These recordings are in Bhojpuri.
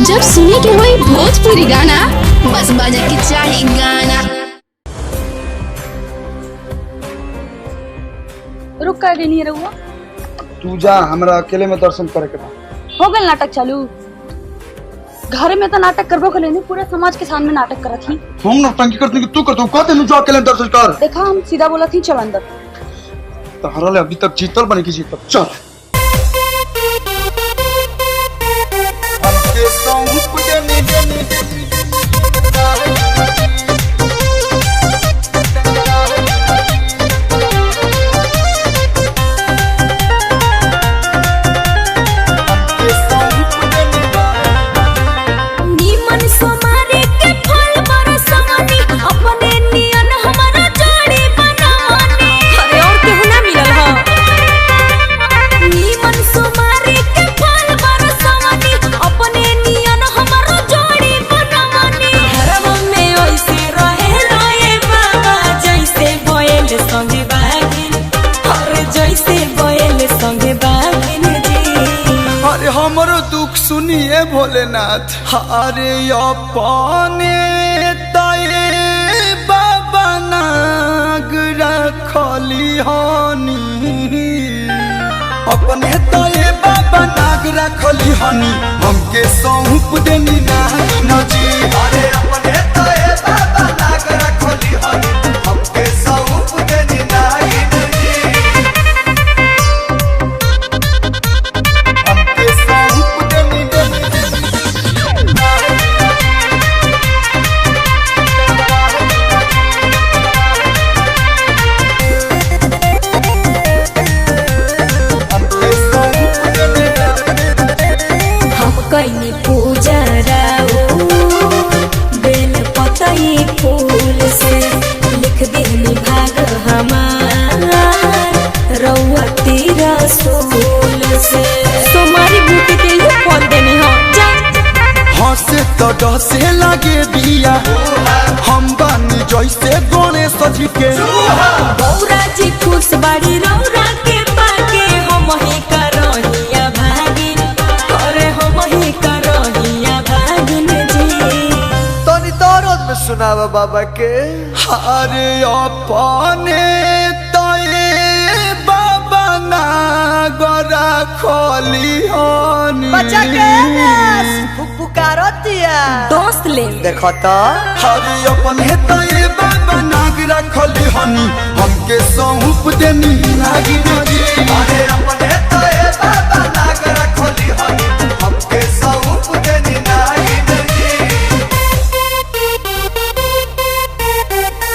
जब सुने के होई भोजपुरी गाना, बस बजे के चाही गाना। रुक का नहीं रहुआ, तू जा, हमरा अकेले में दर्शन करे के बा। हो गल नाटक चालू। घर में तो नाटक करबो के लेने, पूरे समाज के सामने नाटक करत ही। हम नौटंकी करते कि तू करते हो, कहते नु जा अकेले में दर्शन कर। देखा हम सीधा बोला थी, चल अंदर। तहरा ले अभी तक जीतल बने की जीतल, चल। हमरो दुख सुनिए भोलेनाथ, अरे अपने तये बाबा नाग रखली हनी, अपने तये बाबा नाग रखली हनी, हमके सौंप देनी ना जी। अरे अपने तये बाबा नाग रखली हनी, हमके सौंप देनी ना जी। कैनी पूजा राऊ बेल पतई फूल से, लिख देनी भाग हमार रउआ तेरा सोल से। सोमारी बूटी के ये फल देनी हो जा। हंसे तो डसे लगे बिया, हम बानी जैसे गणेश जी के। गौरा जी खुश बाड़ी रौरा के पाके, हम ही करहिया भागिन, अरे हम ही करहिया भागिन जी। तनी दरद में सुनावा बाबा के। अरे अपने तये बाबा नागरा खोली हनी, बच्चा के पुकारतिया दोस्त ले देखो तो। अरे अपने तये बाबा नाग रखली हनी, हमके सौंप देनी नागी जी। अरे अपने तये बाबा नाग रखली हनी, हमके सौंप देनी नागी जी।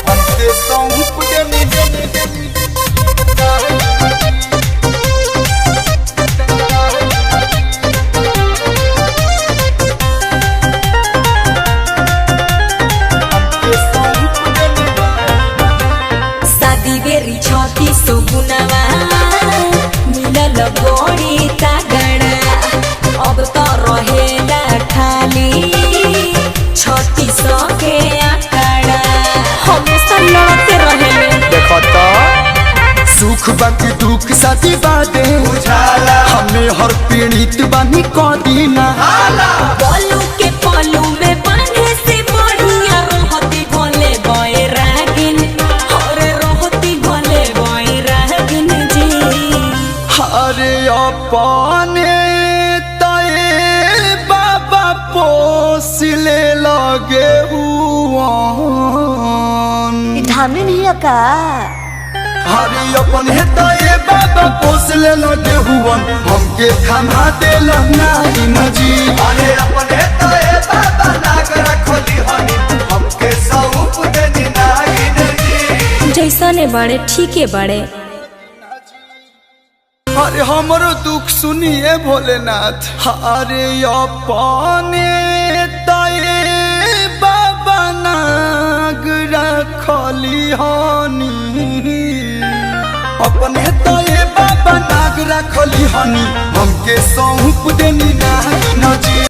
हमके सौंप देनी सुगुनवा मिलल गोड़ी तगड़ा, अब तो रहेला खाली 3600 के आंकड़ा, हमेशा लड़ते रहेले। देखो तो सुख बाकी दुख साथी बादे उजाला, हमें हर पीड़ित बानी कदीना। पलू के पलू में बांधे से बढ़िया रहती भोले बैरागिन, अरे रहती भोले बैरागिन जी। अरे अपने तये बाबा पोसले लगे हुआ धामी नहीं का। अरे अपने तये बाबा पोसले लगे हुआ, हमके थमा देला ना जी। अरे अपने तये बाबा नाग रखली हनी, हमके सौंप देनी ना जी। जैसा ने बड़े ठीके बड़े। अरे हमरो दुख सुनिए भोलेनाथ, अरे अपने तये बाबा नाग रखली हनी, अपने तये बाबा नाग रखली हनी, हमके सौंप देनी ना जी।